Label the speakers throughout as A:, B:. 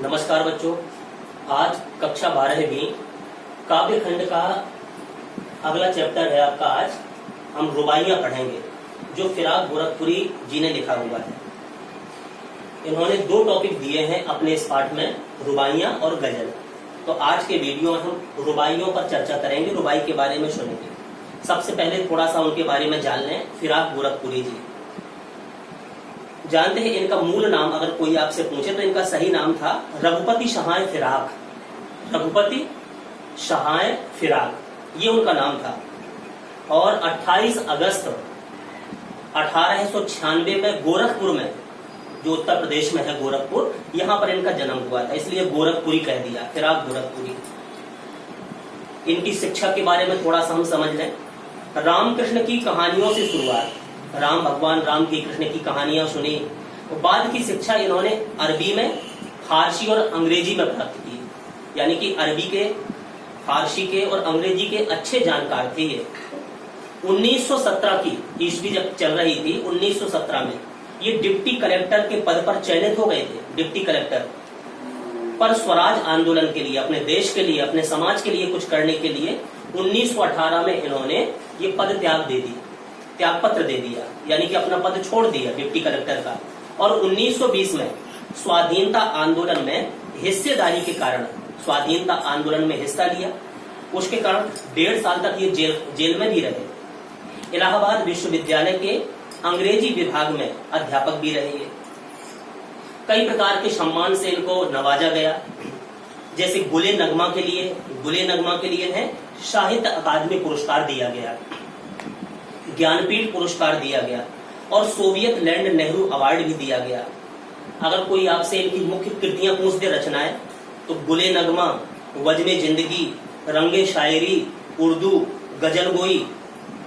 A: नमस्कार बच्चों, आज कक्षा 12वीं काव्य खंड का अगला चैप्टर है आपका। आज हम रुबाइयां पढ़ेंगे जो फिराक गोरखपुरी जी ने लिखा हुआ है। इन्होंने दो टॉपिक दिए हैं अपने इस पाठ में, रुबाइयां और गजल। तो आज के वीडियो में हम रुबाइयों पर चर्चा करेंगे, रुबाई के बारे में सुनेंगे। सबसे पहले थोड़ा सा उनके बारे में जान लें। फिराक गोरखपुरी जी जानते हैं इनका मूल नाम अगर कोई आपसे पूछे तो इनका सही नाम था रघुपति शाहाय फिराक। रघुपति शाहाय फिराक ये उनका नाम था। और 28 अगस्त 1896 में गोरखपुर में, जो उत्तर प्रदेश में है गोरखपुर, यहां पर इनका जन्म हुआ था, इसलिए गोरखपुरी कह दिया, फिराक गोरखपुरी। इनकी शिक्षा के बारे में थोड़ा सा हम समझ लें। रामकृष्ण की कहानियों से शुरुआत, राम भगवान राम की कृष्ण की कहानियां सुनी। और बाद की शिक्षा इन्होंने अरबी में, फारसी और अंग्रेजी में प्राप्त की। यानी कि अरबी के, फारसी के और अंग्रेजी के अच्छे जानकार थे ये। 1917 की ईस्वी जब चल रही थी, 1917 में ये डिप्टी कलेक्टर के पद पर चयनित हो गए थे। डिप्टी कलेक्टर पर स्वराज आंदोलन के लिए, अपने देश के लिए, अपने समाज के लिए कुछ करने के लिए 1918 में इन्होंने ये पद त्याग पत्र दे दिया, यानी कि अपना पद छोड़ दिया डिप्टी कलेक्टर का। और 1920 में स्वाधीनता आंदोलन में हिस्सेदारी के कारण, स्वाधीनता आंदोलन में हिस्सा लिया, उसके कारण 1.5 साल तक ये जेल में भी रहे। इलाहाबाद विश्वविद्यालय के अंग्रेजी विभाग में अध्यापक भी रहे। कई प्रकार के सम्मान से इनको नवाजा गया, जैसे गुले नगमा के लिए है साहित्य अकादमी पुरस्कार दिया गया, ज्ञानपीठ पुरस्कार दिया गया और सोवियत लैंड नेहरू अवार्ड भी दिया गया। अगर कोई आपसे इनकी मुख्य कृतियां पूछ दे, रचनाएं, तो गुले नगमा, वजने जिंदगी, रंगे शायरी, उर्दू, गजल गोई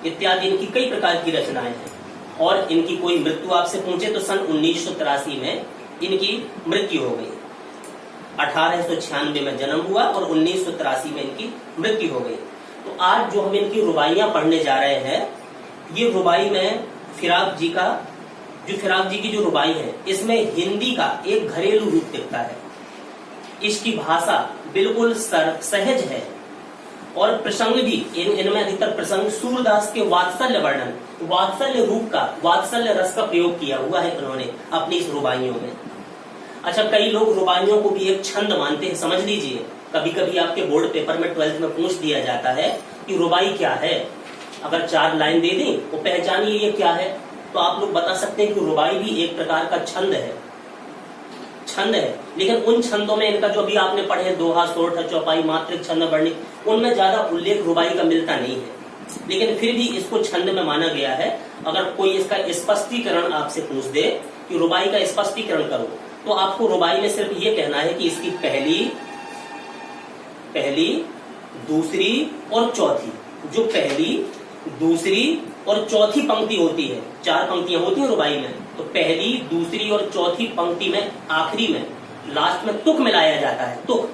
A: इत्यादि इनकी कई प्रकार की रचनाएं हैं। और इनकी कोई मृत्यु आपसे पूछे तो सन 1983 में इनकी मृत्यु हो गई। 1896 में जन्म हुआ और 1983 में इनकी मृत्यु हो गई। तो आज जो हम इनकी रुबाइयां पढ़ने जा रहे हैं, ये रुबाई में फिराक जी की जो रुबाई है, इसमें हिंदी का एक घरेलू रूप दिखता है। इसकी भाषा बिल्कुल सहज है और प्रसंग भी इनमें अधिकतर प्रसंग सूरदास के वात्सल्य वर्णन, वात्सल्य रूप का, वात्सल्य रस का प्रयोग किया हुआ है उन्होंने अपनी इस रुबाइयों में। अच्छा, कई लोग रुबाइयों को भी एक छंद मानते हैं। समझ लीजिए, कभी कभी आपके बोर्ड पेपर में 12th में पूछ दिया जाता है कि रुबाई क्या है। अगर 4 लाइन दे दी तो पहचानिए ये क्या है, तो आप लोग बता सकते हैं कि रुबाई भी एक प्रकार का छंद है। लेकिन उन छंदों में इनका जो अभी आपने पढ़े, दोहा, सोरठ, चौपाई, मात्रिक, छंद, वर्णिक, उनमें ज्यादा उल्लेख रुबाई का मिलता नहीं है। लेकिन फिर भी इसको छंद में माना गया है। अगर कोई इसका स्पष्टीकरण आपसे पूछ दे कि रुबाई का स्पष्टीकरण करो, तो आपको रुबाई में सिर्फ ये कहना है कि इसकी पहली, दूसरी और चौथी, जो पहली, दूसरी और चौथी पंक्ति होती है, 4 पंक्तियां होती हैं रुबाई में, तो पहली, दूसरी और चौथी पंक्ति में आखिरी में लास्ट में तुक मिलाया जाता है। तुक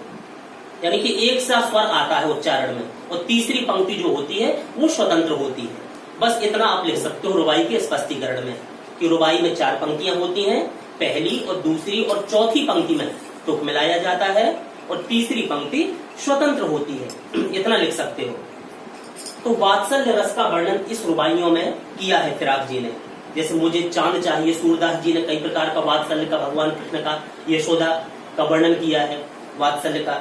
A: यानी कि एक सा स्वर आता है उच्चारण में, और तीसरी पंक्ति जो होती है वो स्वतंत्र होती है। बस इतना आप लिख सकते हो रुबाई के स्पष्टीकरण में कि रुबाई में 4 पंक्तियां होती हैं, पहली और दूसरी और चौथी पंक्ति में तुक मिलाया जाता है और तीसरी पंक्ति स्वतंत्र होती है। इतना लिख सकते हो। तो वात्सल्य रस का वर्णन इस रुबाइयों में किया है फिराक जी ने। जैसे मुझे चांद चाहिए, सूरदास जी ने कई प्रकार का वात्सल्य का, भगवान कृष्ण का, यशोदा का वर्णन किया है वात्सल्य का,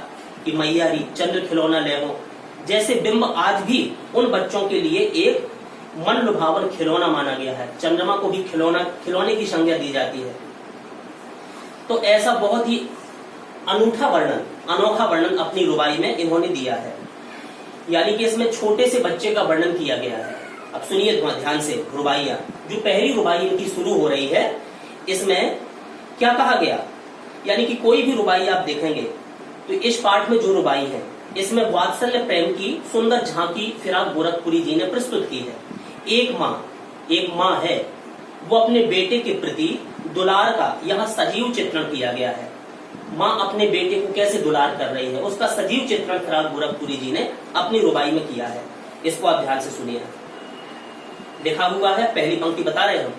A: कि मैयारी चंद्र खिलौना लेवो। जैसे बिंब आज भी उन बच्चों के लिए एक मन लुभावन खिलौना माना गया है। चंद्रमा को भी खिलौने की संज्ञा दी जाती है। तो ऐसा बहुत ही अनोखा वर्णन अपनी रुबाई में इन्होंने दिया है। यानी कि इसमें छोटे से बच्चे का वर्णन किया गया है। अब सुनिए ध्यान से रुबाइयां। जो पहली रुबाई इनकी शुरू हो रही है, इसमें क्या कहा गया, यानी कि कोई भी रुबाई आप देखेंगे तो इस पाठ में जो रुबाई है, इसमें वात्सल्य प्रेम की सुंदर झांकी फिराक गोरखपुरी जी ने प्रस्तुत की है। एक माँ है, वो अपने बेटे के प्रति दुलार का यहाँ सजीव चित्रण किया गया है। माँ अपने बेटे को कैसे दुलार कर रही है, उसका सजीव चित्रण फिराक गोरखपुरी जी ने अपनी रुबाई में किया है। इसको आप ध्यान से सुनिए। लिखा हुआ है, पहली पंक्ति बता रहे हम,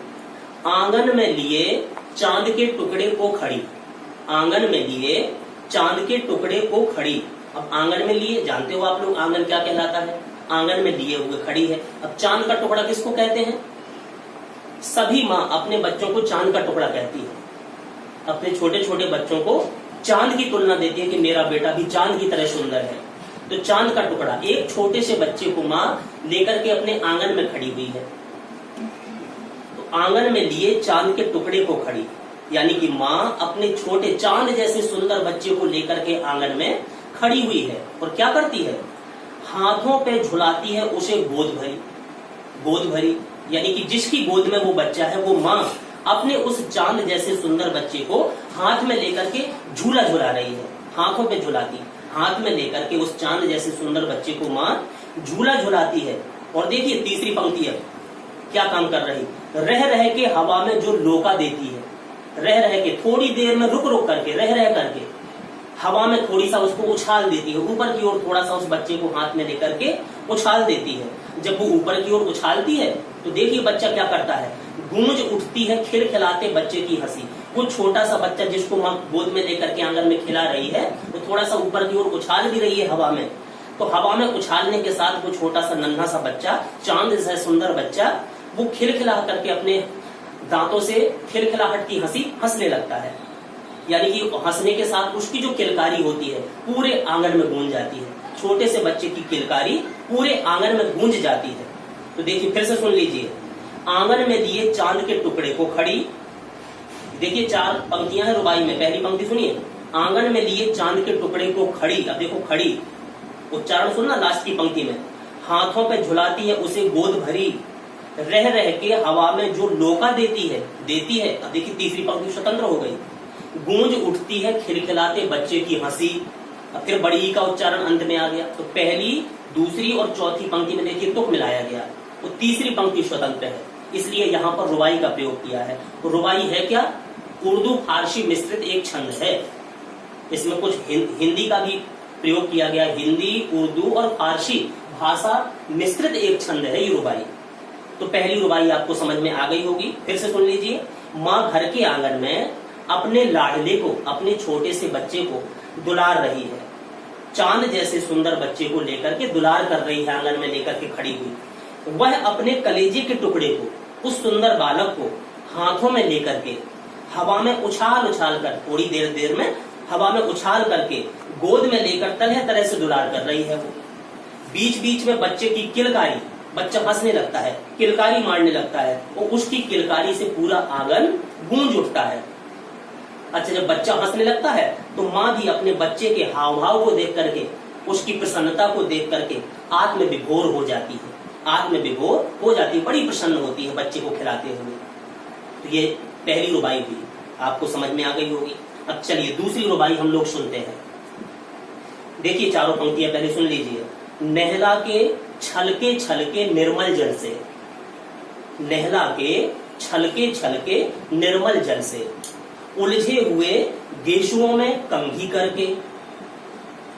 A: आंगन में लिए चांद के टुकड़े को खड़ी, आंगन में लिए चांद के टुकड़े को खड़ी। अब आंगन में लिए, जानते हो आप लोग आंगन क्या कहलाता है, आंगन में लिए हुए खड़ी है। अब चांद का टुकड़ा किसको कहते हैं? सभी माँ अपने बच्चों को चांद का टुकड़ा कहती है, अपने छोटे छोटे बच्चों को चांद की तुलना देती है कि मेरा बेटा भी चांद की तरह सुंदर है। तो चांद का टुकड़ा, एक छोटे से बच्चे को माँ लेकर के अपने आंगन में खड़ी हुई है। तो आंगन में लिए चांद के टुकड़े को खड़ी, यानी कि माँ अपने छोटे चांद जैसे सुंदर बच्चे को लेकर के आंगन में खड़ी हुई है। और क्या करती है? हाथों पे झुलाती है उसे गोद भरी। गोद भरी यानी कि जिसकी गोद में वो बच्चा है, वो माँ अपने उस चांद जैसे सुंदर बच्चे को हाथ में लेकर के झूला झुला रही है। हाथों पे झुलाती, हाथ में लेकर के उस चांद जैसे सुंदर बच्चे को माँ झूला झुलाती है। और देखिए तीसरी पंक्ति अब क्या काम कर रही, रह रह के हवा में जो लोका देती है। रह रह के, थोड़ी देर में रुक रुक करके, रह रह करके हवा में थोड़ी सा उसको उछाल देती है, ऊपर की ओर थोड़ा सा उस बच्चे को हाथ में लेकर के उछाल देती है। जब वो ऊपर की ओर उछालती है तो देखिए बच्चा क्या करता है, गूंज उठती है खिलखिलाते बच्चे की हंसी। वो छोटा सा बच्चा जिसको माँ गोद में लेकर के आंगन में खिला रही है, वो थोड़ा सा ऊपर की ओर उछाल भी रही है हवा में। तो हवा में उछालने के साथ वो छोटा सा नन्हा सा बच्चा, चांद जैसा सुंदर बच्चा, वो खिलखिला करके अपने दांतों से खिलखिलाहट की हंसी हंसने लगता है। यानी कि हंसने के साथ उसकी जो किलकारी होती है पूरे आंगन में गूंज जाती है। छोटे से बच्चे की किलकारी पूरे आंगन में गूंज जाती है। तो देखिए फिर से सुन लीजिए, आंगन में लिए चांद के टुकड़े को खड़ी। देखिए 4 पंक्तियां हैं रुबाई में। पहली पंक्ति सुनिए, आंगन में लिए चांद के टुकड़े को खड़ी। अब देखो खड़ी, उच्चारण सुनना लास्ट की पंक्ति में, हाथों पे झुलाती है उसे गोद भरी। रह रह के हवा में जो लोका देती है। अब देखिए तीसरी पंक्ति स्वतंत्र हो गई, गूंज उठती है खिलखिलाते बच्चे की हंसी। अब फिर बड़ी ई का उच्चारण अंत में आ गया। तो पहली, दूसरी और चौथी पंक्ति में देखिए तुक मिलाया गया, तो तीसरी पंक्ति स्वतंत्र है, इसलिए यहाँ पर रुबाई का प्रयोग किया है। तो रुबाई है क्या? उर्दू फारसी मिश्रित एक छंद है। इसमें कुछ हिंदी का भी प्रयोग किया गया। हिंदी, उर्दू और फारसी भाषा मिश्रित एक छंद है ये रुबाई। तो पहली रुबाई आपको समझ में आ गई होगी। फिर से सुन लीजिए, माँ घर के आंगन में अपने लाडले को, अपने छोटे से बच्चे को दुलार रही है। चांद जैसे सुंदर बच्चे को लेकर के दुलार कर रही है, आंगन में लेकर के खड़ी हुई। वह अपने कलेजे के टुकड़े को, उस सुंदर बालक को हाथों में लेकर के हवा में उछाल उछाल कर, थोड़ी देर में हवा में उछाल करके गोद में लेकर तरह तरह से दुलार कर रही है। वो बीच बीच में बच्चे की किलकारी, बच्चा हंसने लगता है, किलकारी मारने लगता है, और उसकी किलकारी से पूरा आंगन गूंज उठता है। अच्छा, जब बच्चा हंसने लगता है तो माँ भी अपने बच्चे के हाव भाव को देख करके, उसकी प्रसन्नता को देख करके आत्मविभोर हो जाती है। आत्मविभोर हो जाती है, बड़ी प्रसन्न होती है बच्चे को खिलाते हुए। तो ये पहली रुबाई हुई, आपको समझ में आ गई होगी। अब चलिए दूसरी रुबाई हम लोग सुनते हैं। देखिए 4 पंक्तियां पहले सुन लीजिए। नहला के छलके छलके निर्मल जल से, नहला के छलके छलके निर्मल जल से, उलझे हुए गेशुओं में कंघी करके,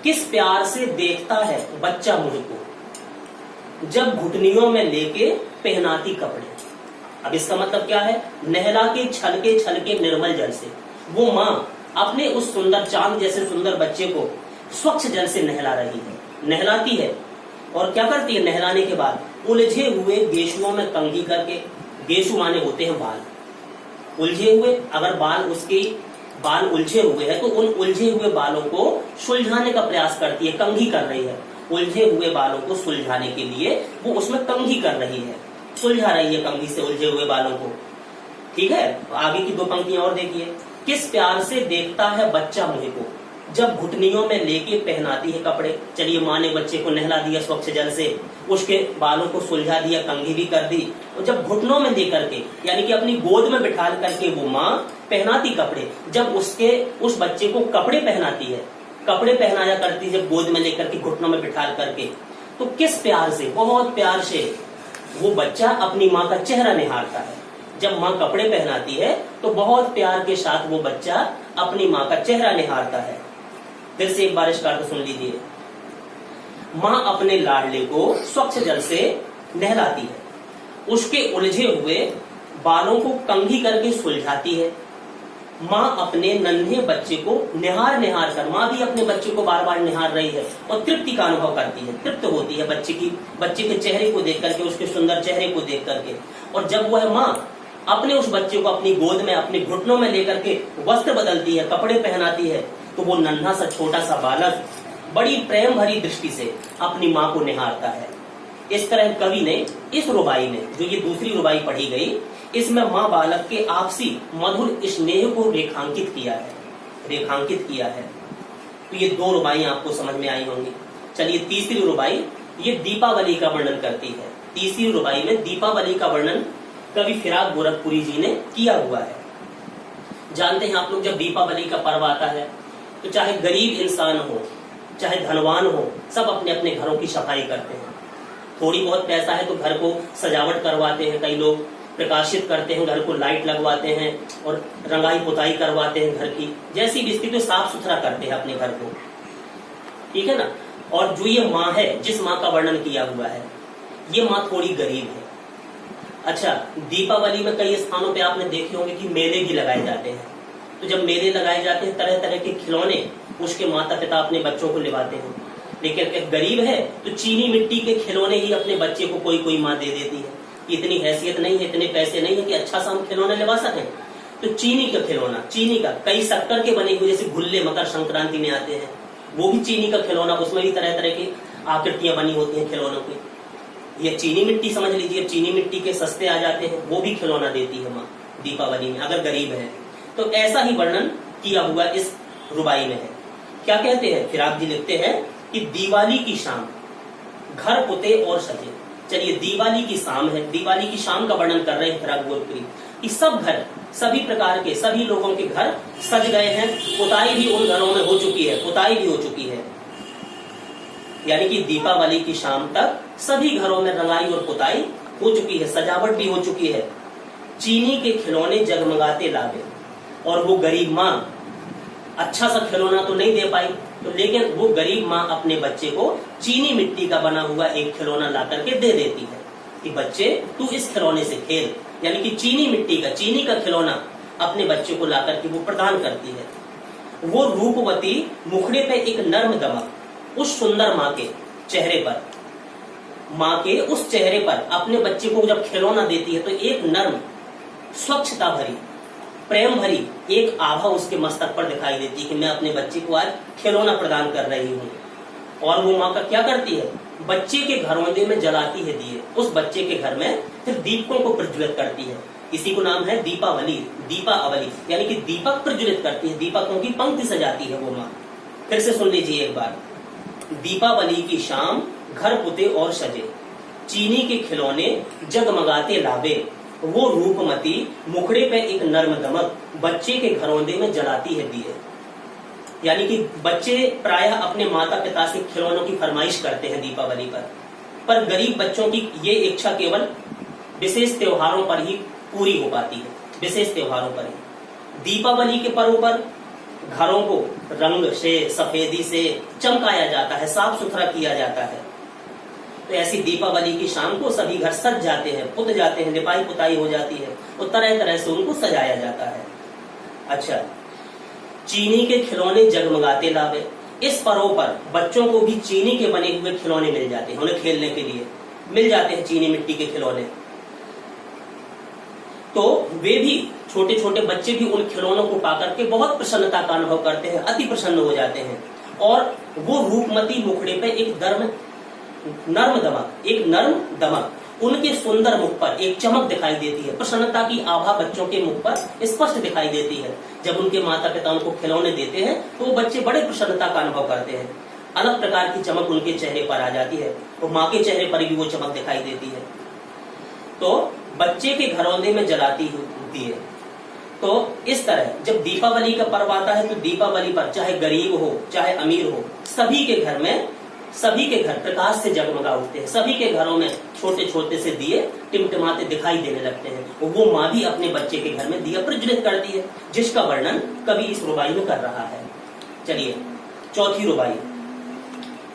A: किस प्यार से देखता है बच्चा मुझको, जब घुटनियों में लेके पहनाती कपड़े। अब इसका मतलब क्या है? नहला के छलके छलके निर्मल जल से, वो माँ अपने उस सुंदर चांद जैसे सुंदर बच्चे को स्वच्छ जल से नहला रही है, नहलाती है। और क्या करती है नहलाने के बाद? उलझे हुए गेशुओं में कंघी करके, गेशु माने होते हैं बाल, उलझे हुए, अगर बाल उलझे हुए हैं तो उन उलझे हुए बालों को सुलझाने का प्रयास करती है, कंघी कर रही है। उलझे हुए बालों को सुलझाने के लिए वो उसमें कंघी कर रही है, सुलझा रही है कंघी से उलझे हुए बालों को। ठीक है, आगे की 2 पंक्तियां और देखिए। किस प्यार से देखता है बच्चा मुझे को, जब घुटनियों में लेके पहनाती है कपड़े। चलिए माँ ने बच्चे को नहला दिया स्वच्छ जल से, उसके बालों को सुलझा दिया, कंघी भी कर दी, और जब घुटनों में दे करके, यानी कि अपनी गोद में बिठा करके वो माँ पहनाती कपड़े। जब उस बच्चे को कपड़े पहनाती है, कपड़े पहनाया करती जब गोद में लेकर के घुटनों में बिठा करके, तो किस प्यार से, बहुत प्यार से वो बच्चा अपनी माँ का चेहरा निहारता है। जब माँ कपड़े पहनाती है तो बहुत प्यार के साथ वो बच्चा अपनी माँ का चेहरा निहारता है। फिर से एक बार इसका अर्थ सुन लीजिए। माँ अपने लाडले को स्वच्छ जल से नहलाती है, उसके उलझे हुए बालों को कंघी करके सुलझाती है, माँ अपने नन्हे बच्चे को निहार निहार कर, माँ भी अपने बच्चे को बार बार निहार रही है और तृप्ति का अनुभव करती है, तृप्त होती है बच्चे के चेहरे को देख करके, उसके सुंदर चेहरे को देख करके। और जब वह माँ अपने उस बच्चे को अपनी गोद में, अपने घुटनों में लेकर के वस्त्र बदलती है, कपड़े पहनाती है, तो वो नन्हा सा छोटा सा बालक बड़ी प्रेम भरी दृष्टि से अपनी माँ को निहारता है। इस तरह कवि ने इस रुबाई में, जो ये दूसरी रुबाई पढ़ी गई, इसमें माँ बालक के आपसी मधुर स्नेह को रेखांकित किया है। तो ये दो रुबाई आपको समझ में आई होंगी। चलिए तीसरी रुबाई ये दीपावली का वर्णन करती है। तीसरी रुबाई में दीपावली का वर्णन कवि फिराक गोरखपुरी जी ने किया हुआ है। जानते हैं आप लोग, जब दीपावली का पर्व आता है तो चाहे गरीब इंसान हो चाहे धनवान हो, सब अपने अपने घरों की सफाई करते हैं। थोड़ी बहुत पैसा है तो घर को सजावट करवाते हैं, कई लोग प्रकाशित करते हैं, घर को लाइट लगवाते हैं और रंगाई पुताई करवाते हैं घर की, जैसी भी स्थिति, साफ सुथरा करते हैं अपने घर को, ठीक है ना। और जो ये माँ है, जिस माँ का वर्णन किया हुआ है, ये माँ थोड़ी गरीब है। अच्छा, दीपावली में कई स्थानों पे आपने देखे होंगे कि मेले भी लगाए जाते हैं। तो जब मेले लगाए जाते हैं, तरह तरह के खिलौने उसके माता पिता अपने बच्चों को लिवाते हैं। लेकिन एक गरीब है तो चीनी मिट्टी के खिलौने ही अपने बच्चे को कोई कोई माँ दे देती है। इतनी हैसियत नहीं है, इतने पैसे नहीं है कि अच्छा सा हम खिलौने लिवा सकें, तो चीनी का खिलौना, चीनी का, कई शक्कर के बने हुए, जैसे गुल्ले मकर संक्रांति में आते हैं, वो भी चीनी का खिलौना, उसमें भी तरह तरह की आकृतियां बनी होती हैं खिलौनों की। ये चीनी मिट्टी समझ लीजिए, चीनी मिट्टी के सस्ते आ जाते हैं, वो भी खिलौना देती है माँ दीपावली में, अगर गरीब है तो। ऐसा ही वर्णन किया हुआ इस रुबाई में है। क्या कहते हैं, फिराक जी लिखते हैं कि दिवाली की शाम घर पुते और सजे। चलिए दिवाली की शाम है, दिवाली की शाम का वर्णन कर रहे हैं फिराक गोरखपुरी कि सब घर, सभी प्रकार के, सभी लोगों के घर सज गए हैं, पुताई भी उन घरों में हो चुकी है, पुताई भी हो चुकी है। यानी कि दीपावली की शाम तक सभी घरों में रंगाई और पुताई हो चुकी है, सजावट भी हो चुकी है। चीनी के खिलौने जगमगाते लावे, और वो गरीब माँ अच्छा सा खिलौना तो नहीं दे पाई, तो लेकिन वो गरीब माँ अपने बच्चे को चीनी मिट्टी का बना हुआ एक खिलौना ला करके दे देती है कि बच्चे तू इस खिलौने से खेल। यानी कि चीनी मिट्टी का, चीनी का खिलौना अपने बच्चे को ला करके वो प्रदान करती है। वो रूपवती मुखड़े पे एक नर्म दमक, उस सुंदर माँ के चेहरे पर, माँ के उस चेहरे पर अपने बच्चे को जब खिलौना देती है तो एक नर्म, स्वच्छता भरी, प्रेम भरी एक आभा उसके मस्तक पर दिखाई देती है कि मैं अपने बच्चे को आज खिलौना प्रदान कर रही हूँ। और वो माँ का क्या करती है, बच्चे के घरौंदे में जलाती है दिए, उस बच्चे के घर में फिर दीपकों को प्रज्वलित करती है। इसी को नाम है दीपावली, दीपावली, यानी कि दीपक प्रज्वलित करती है, दीपकों की पंक्ति सजाती है वो माँ। फिर से सुन लीजिए एक बार, दीपावली की शाम घर पुते और सजे, चीनी के खिलौने जगमगाते लावे, वो रूपमती मुखड़े पे एक नर्म दमक, बच्चे के घरौंदे में जलाती है दिए। यानी कि बच्चे प्रायः अपने माता पिता से खिलौनों की फरमाइश करते हैं दीपावली पर गरीब बच्चों की ये इच्छा केवल विशेष त्योहारों पर ही पूरी हो पाती है, विशेष त्योहारों पर ही। दीपावली के पर्व पर घरों को रंग से, सफेदी से चमकाया जाता है, साफ सुथरा किया जाता है। तो ऐसी दीपावली की शाम को सभी घर सज जाते हैं, पुत जाते हैं, लिपाई पुताई हो जाती है और तरह तरह से उनको सजाया जाता है। अच्छा, चीनी के खिलौने जगमगाते लावे, इस पर्व पर बच्चों को भी चीनी के बने हुए खिलौने मिल जाते हैं, उन्हें खेलने के लिए मिल जाते हैं चीनी मिट्टी के खिलौने। तो वे भी, छोटे छोटे बच्चे भी उन खिलौनों को पाकर के बहुत प्रसन्नता का अनुभव करते हैं, अति प्रसन्न हो जाते हैं। और वो रूपमती मुखड़े पे एक नर्म दमक, उनके सुंदर मुख पर एक चमक दिखाई देती है, प्रसन्नता की आभा बच्चों के मुख पर स्पष्ट दिखाई देती है। जब उनके माता पिता उनको खिलौने देते हैं तो वो बच्चे बड़े प्रसन्नता का अनुभव करते हैं, अलग प्रकार की चमक उनके चेहरे पर आ जाती है और माँ के चेहरे पर भी वो चमक दिखाई देती है। तो बच्चे के घरौंदे में जलाती होती है। तो इस तरह जब दीपावली का पर्व आता है तो दीपावली पर चाहे गरीब हो चाहे अमीर हो, सभी के घर प्रकाश से जगमगा उठते हैं, सभी के घरों में छोटे छोटे से दिए टिमटिमाते दिखाई देने लगते हैं। और वो माँ भी अपने बच्चे के घर में दिया प्रज्वलित करती है, जिसका वर्णन कवि इस रुबाई में कर रहा है। चलिए चौथी रुबाई।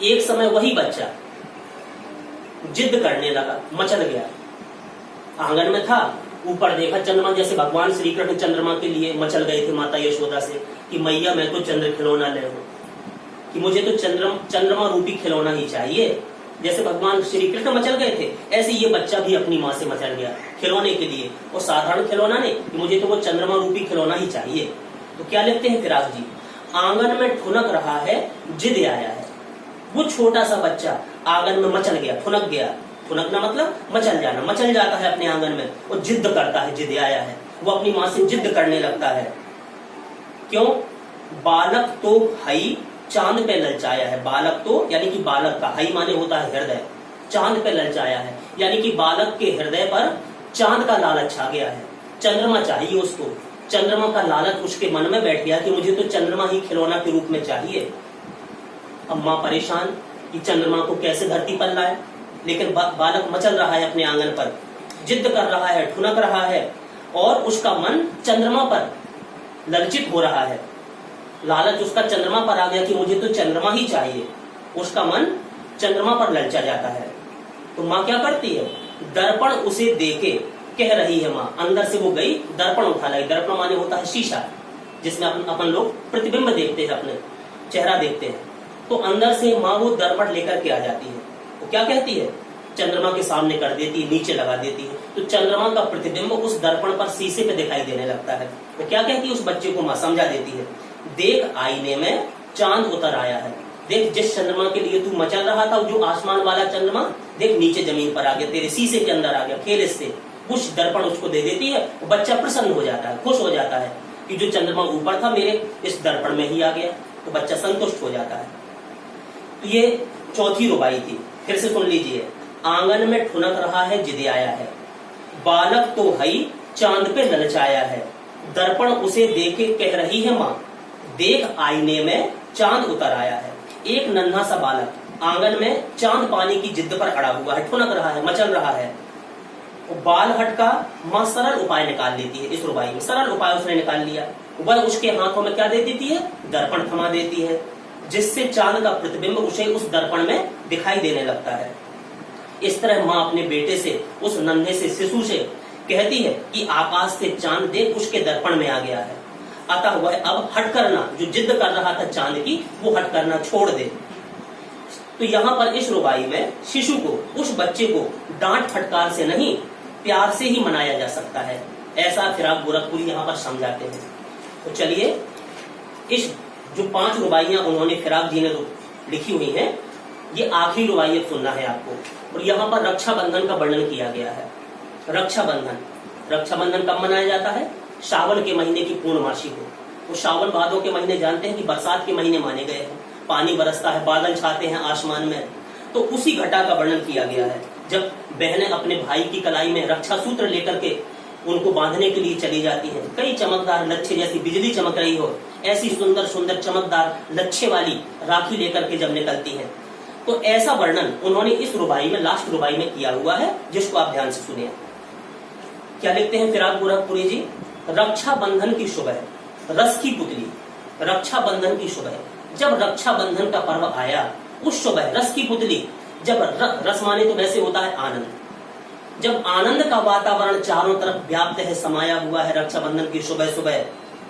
A: एक समय वही बच्चा जिद करने लगा, मचल गया, आंगन में था, ऊपर देखा चंद्रमा, जैसे भगवान श्री कृष्ण चंद्रमा के लिए मचल गए थे माता यशोदा से कि मैया मैं तो चंद्र खिलौना ले हूं, कि मुझे तो चंद्रमा रूपी खिलौना ही चाहिए। जैसे भगवान श्री कृष्ण मचल गए थे, ऐसे ये बच्चा भी अपनी माँ से मचल गया खिलौने के लिए, और साधारण खिलौना नहीं, कि मुझे तो वो चंद्रमा रूपी खिलौना ही चाहिए। तो क्या लिखते हैं फिराक जी, आंगन में ठुनक रहा है जिद आया है। वो छोटा सा बच्चा आंगन में मचल गया, ठुनक गया। ठुनकना मतलब मचल जाना, मचल जाता है अपने आंगन में और जिद करता है, जिद आया है, वो अपनी माँ से जिद करने लगता है। क्यों? बालक तो हई चांद पे ललचाया है। बालक तो यानी कि बालक का, हई माने होता है हृदय, चांद पे ललचाया है, यानी कि बालक के हृदय पर चांद का लालच छा गया है। चंद्रमा चाहिए उसको, चंद्रमा का लालच उसके मन में बैठ गया कि मुझे तो चंद्रमा ही खिलौना के रूप में चाहिए। अब माँ परेशान कि चंद्रमा को कैसे धरती पर लाए, लेकिन बालक मचल रहा है अपने आंगन पर, जिद कर रहा है, ठुनक रहा है, और उसका मन चंद्रमा पर ललचित हो रहा है। लालच उसका चंद्रमा पर आ गया कि मुझे तो चंद्रमा ही चाहिए, उसका मन चंद्रमा पर ललचा जाता है। तो माँ क्या करती है, दर्पण उसे देके कह रही है माँ, अंदर से वो गई दर्पण उठा लाई। दर्पण माने होता है शीशा, जिसमें अपन लोग प्रतिबिंब देखते हैं, अपने चेहरा देखते हैं। तो अंदर से माँ वो दर्पण लेकर के आ जाती है। वो क्या कहती है, चंद्रमा के सामने कर देती है, नीचे लगा देती है, तो चंद्रमा का प्रतिबिंब उस दर्पण पर शीशे पे दिखाई देने लगता है। वो क्या कहती है, उस बच्चे को माँ समझा देती है, देख आईने में चांद उतर आया है। देख जिस चंद्रमा के लिए तू मचल रहा था, जो आसमान वाला चंद्रमा, देख नीचे जमीन पर आ गया, तेरे शीशे के अंदर आ गया, खेल इससे। कुछ दर्पण उसको दे देती है, वो बच्चा प्रसन्न हो जाता है, खुश हो जाता है कि जो चंद्रमा ऊपर था मेरे इस दर्पण में ही आ गया, तो बच्चा संतुष्ट हो जाता है। तो ये चौथी रुबाई थी, फिर से सुन लीजिए। आंगन में ठुनक रहा है जिद आया है, बालक तो हई चांद पे ललचाया है, दर्पण उसे देखे कह रही है माँ, देख आईने में चांद उतर आया है। एक नन्हा सा बालक आंगन में चांद पाने की जिद पर अड़ा हुआ है, ठुनक रहा है, मचल रहा है। बाल हट का माँ सरल उपाय निकाल लेती है। इस रुबाई में सरल उपाय उसने निकाल लिया। वह उसके हाथों में क्या दे देती है, दर्पण थमा देती है, जिससे चांद का प्रतिबिंब उसे उस दर्पण में दिखाई देने लगता है। इस तरह माँ अपने बेटे से, उस नन्हे से शिशु से कहती है कि आकाश से चांद देख उसके दर्पण में आ गया है, अतः वह अब हट करना, जो जिद कर रहा था चांद की, वो हट करना छोड़ दे। तो यहाँ पर इस रुबाई में शिशु को, उस बच्चे को डांट फटकार से नहीं, प्यार से ही मनाया जा सकता है, ऐसा फिराक गोरखपुरी यहाँ पर समझाते हैं। तो चलिए, इस जो 5 रुबाइयां उन्होंने फिराक जी ने लिखी हुई हैं, ये आखिरी रुबाई सुनना है आपको। और यहाँ पर रक्षाबंधन का वर्णन किया गया है। रक्षाबंधन कब मनाया जाता है, सावन के महीने की पूर्णमासी को। वो सावन भादों के महीने जानते हैं कि बरसात के महीने माने गए हैं, पानी बरसता है, बादल छाते हैं आसमान में, तो उसी घटा का वर्णन किया गया है। जब बहनें अपने भाई की कलाई में रक्षा सूत्र लेकर के उनको बांधने के लिए चली जाती हैं, कई चमकदार लच्छे, जैसी बिजली चमक रही हो ऐसी सुंदर सुंदर चमकदार लच्छे वाली राखी लेकर के जब निकलती हैं, तो ऐसा वर्णन उन्होंने इस रुबाई में, लास्ट रुबाई में किया हुआ है, जिसको आप ध्यान से सुनिए। क्या लिखते हैं फिराक गोरखपुरी जी, रक्षाबंधन की सुबह रस की पुतली, रक्षाबंधन की सुबह, जब रक्षाबंधन का पर्व आया, उस सुबह रस की पुतली, जब रस माने तो वैसे होता है आनंद, जब आनंद का वातावरण चारों तरफ व्याप्त है, समाया हुआ है, रक्षाबंधन की सुबह सुबह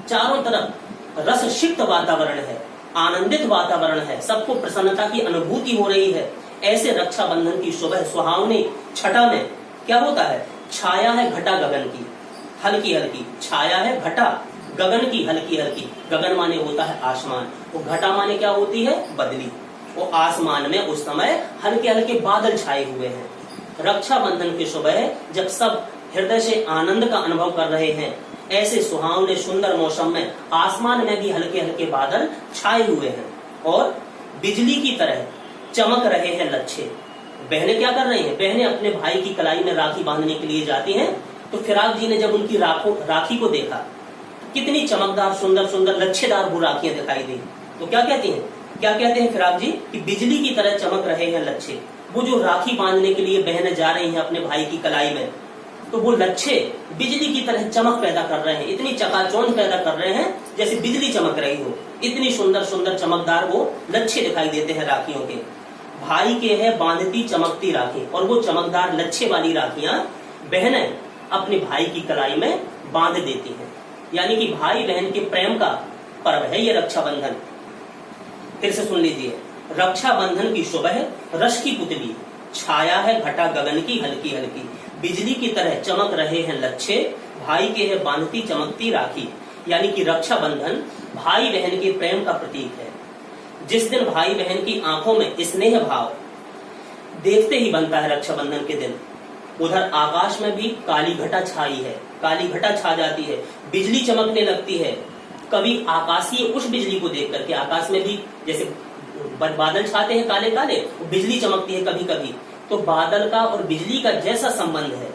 A: चारों तरफ रस सिक्त वातावरण है, आनंदित वातावरण है, सबको प्रसन्नता की अनुभूति हो रही है, ऐसे रक्षाबंधन की सुबह सुहावनी छठा में क्या होता है, छाया है घटा गगन की, हल्की हल्की छाया है घटा गगन की, हल्की हल्की। गगन माने होता है आसमान, वो घटा माने क्या होती है, बदली। वो आसमान में उस समय हल्के हल्के बादल छाए हुए हैं। रक्षाबंधन की सुबह जब सब हृदय से आनंद का अनुभव कर रहे हैं, ऐसे सुहावने सुंदर मौसम में आसमान में भी हल्के हल्के बादल छाए हुए हैं और बिजली की तरह चमक रहे हैं लच्छे। बहनें क्या कर रही हैं, बहनें अपने भाई की कलाई में राखी बांधने के लिए जाती हैं। तो फिराक जी ने जब उनकी राखी को देखा, कितनी चमकदार सुंदर सुंदर लच्छेदार वो राखियां दिखाई दी, तो क्या कहते हैं फिराक जी कि बिजली की तरह चमक रहे हैं लच्छे। वो जो राखी बांधने के लिए बहनें जा रही हैं अपने भाई की कलाई में, तो वो लच्छे बिजली की तरह चमक पैदा कर रहे हैं, इतनी चकाचौंध पैदा कर रहे हैं जैसे बिजली चमक रही हो। इतनी सुंदर सुंदर चमकदार वो लच्छे दिखाई देते हैं राखियों के। भाई के है बांधती चमकती राखी, और वो चमकदार लच्छे वाली राखियां बहनें अपने भाई की कलाई में बांध देती हैं। यानी कि भाई बहन के प्रेम का पर्व है ये रक्षाबंधन। फिर से सुन लीजिए, रक्षाबंधन की सुबह रश की पुतली, छाया है घटा गगन की हल्की हल्की, बिजली की तरह चमक रहे हैं लच्छे, भाई के है बांधती चमकती राखी। यानी कि रक्षाबंधन भाई बहन के प्रेम का प्रतीक है। जिस दिन भाई बहन की आंखों में स्नेह भाव देखते ही बनता है रक्षाबंधन के दिन, उधर आकाश में भी काली घटा छाई है, काली घटा छा जाती है, बिजली चमकने लगती है। कभी आकाशीय उस बिजली को देख करके आकाश में भी जैसे बादल छाते हैं काले काले, बिजली चमकती है कभी कभी, तो बादल का और बिजली का जैसा संबंध है।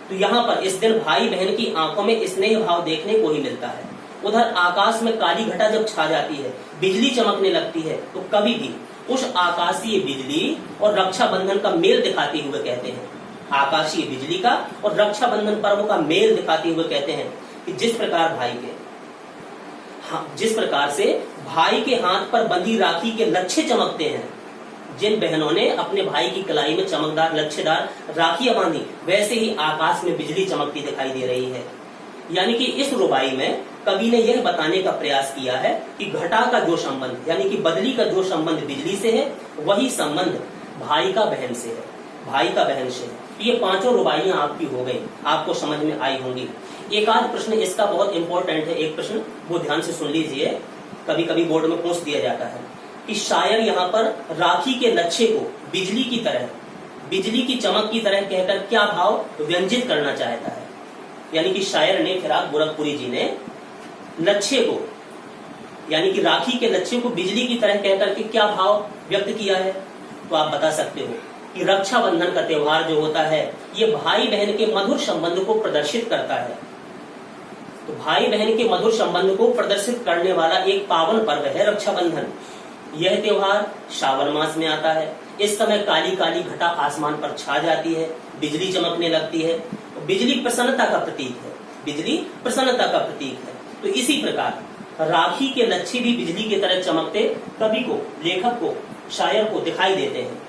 A: तो यहाँ पर इस दिन भाई बहन की आंखों में स्नेह भाव देखने को ही मिलता है। उधर आकाश में काली घटा जब छा जाती है, बिजली चमकने लगती है, तो कभी भी उस आकाशीय बिजली और रक्षाबंधन का मेल दिखाते हुए कहते हैं, आकाशीय बिजली का और रक्षाबंधन पर्व का मेल दिखाते हुए कहते हैं कि जिस प्रकार से भाई के हाथ पर बंधी राखी के लच्छे चमकते हैं, जिन बहनों ने अपने भाई की कलाई में चमकदार लच्छेदार राखियां बांधी, वैसे ही आकाश में बिजली चमकती दिखाई दे रही है। यानी कि इस रुबाई में कवि ने यह बताने का प्रयास किया है कि घटा का जो संबंध यानी कि बदली का जो संबंध बिजली से है, वही संबंध भाई का बहन से है, भाई का बहन से है। ये पांचों रुबाइयां आपकी हो गई, आपको समझ में आई होंगी। एक आध प्रश्न इसका बहुत इंपॉर्टेंट है, एक प्रश्न वो ध्यान से सुन लीजिए, कभी कभी बोर्ड में पूछ दिया जाता है कि शायर यहाँ पर राखी के लच्छे को बिजली की तरह, बिजली की चमक की तरह कहकर क्या भाव व्यंजित करना चाहता है। यानी कि शायर ने, फिराक गोरखपुरी जी ने लच्छे को यानी कि राखी के लच्छे को बिजली की तरह कहकर के क्या भाव व्यक्त किया है। तो आप बता सकते हो कि रक्षाबंधन का त्योहार जो होता है, ये भाई बहन के मधुर संबंध को प्रदर्शित करता है। तो भाई बहन के मधुर संबंध को प्रदर्शित करने वाला एक पावन पर्व है रक्षाबंधन। यह त्योहार श्रावण मास में आता है। इस समय काली काली घटा आसमान पर छा जाती है, बिजली चमकने लगती है। बिजली प्रसन्नता का प्रतीक है, बिजली प्रसन्नता का प्रतीक है। तो इसी प्रकार राखी के लच्छे भी बिजली की तरह चमकते कवि को, लेखक को, शायर को दिखाई देते हैं।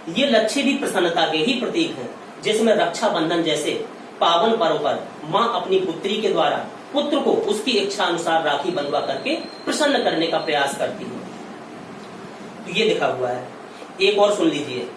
A: ये लच्छे भी प्रसन्नता के ही प्रतीक हैं, जिसमें रक्षाबंधन जैसे पावन पर्व पर माँ अपनी पुत्री के द्वारा पुत्र को उसकी इच्छा अनुसार राखी बंधवा करके प्रसन्न करने का प्रयास करती है। तो ये लिखा हुआ है। एक और सुन लीजिए,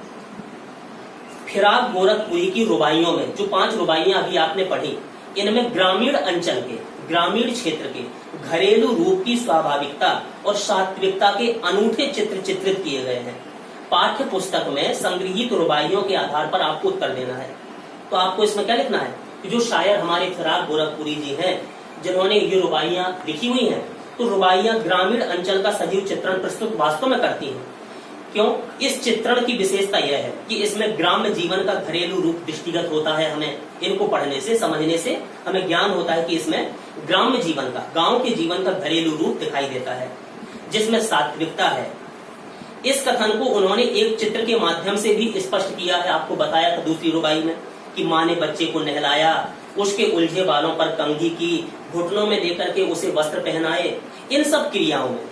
A: फिराक गोरखपुरी की रुबाइयों में जो 5 रुबाइयां अभी आपने पढ़ी, इनमें ग्रामीण अंचल के, ग्रामीण क्षेत्र के घरेलू रूप की स्वाभाविकता और सात्विकता के अनूठे चित्र चित्रित किए गए हैं। पाठ्य पुस्तक में संग्रहित रुबाइयों के आधार पर आपको उत्तर देना है। तो आपको इसमें क्या लिखना है कि जो शायर हमारे फिराक गोरखपुरी जी हैं, जिन्होंने ये रुबाइयां लिखी हुई हैं, तो रुबाइयां ग्रामीण अंचल का सजीव चित्रण प्रस्तुत वास्तव में करती हैं। क्यों? इस चित्रण की विशेषता यह है कि इसमें ग्राम्य जीवन का घरेलू रूप दृष्टिगत होता है। हमें इनको पढ़ने से, समझने से हमें ज्ञान होता है कि इसमें ग्राम्य जीवन का, गांव के जीवन का घरेलू रूप दिखाई देता है, जिसमें सात्विकता है। इस कथन को उन्होंने एक चित्र के माध्यम से भी स्पष्ट किया है। आपको बताया था दूसरी रुबाई में कि माँ ने बच्चे को नहलाया, उसके उलझे बालों पर कंघी की, घुटनों में लेकर के उसे वस्त्र पहनाए। इन सब क्रियाओं में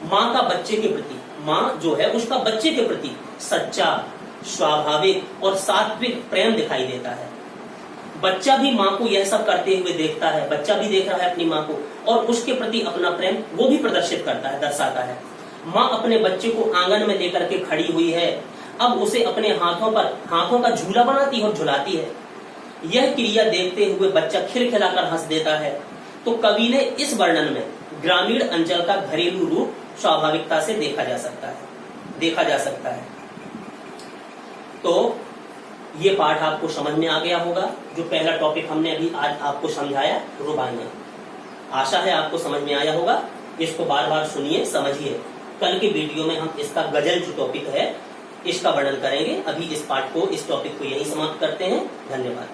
A: माँ का बच्चे के प्रति, माँ जो है उसका बच्चे के प्रति सच्चा, स्वाभाविक और सात्विक प्रेम दिखाई देता है। बच्चा भी माँ को यह सब करते हुए देखता है, बच्चा भी देख रहा है अपनी माँ को और उसके प्रति अपना प्रेम वो भी प्रदर्शित करता है, दर्शाता है। माँ अपने बच्चे को आंगन में लेकर के खड़ी हुई है, अब उसे अपने हाथों का झूला बनाती है और झुलाती है। यह क्रिया देखते हुए बच्चा खिलखिलाकर हंस देता है। तो कवि ने इस वर्णन में ग्रामीण अंचल का घरेलू रूप स्वाभाविकता से देखा जा सकता है। तो ये पाठ आपको समझ में आ गया होगा। जो पहला टॉपिक हमने अभी आज आपको समझाया, रुबाइयां, आशा है आपको समझ में आया होगा। इसको बार बार सुनिए, समझिए। कल के वीडियो में हम इसका गजल जो टॉपिक है इसका वर्णन करेंगे। अभी इस टॉपिक को यही समाप्त करते हैं। धन्यवाद।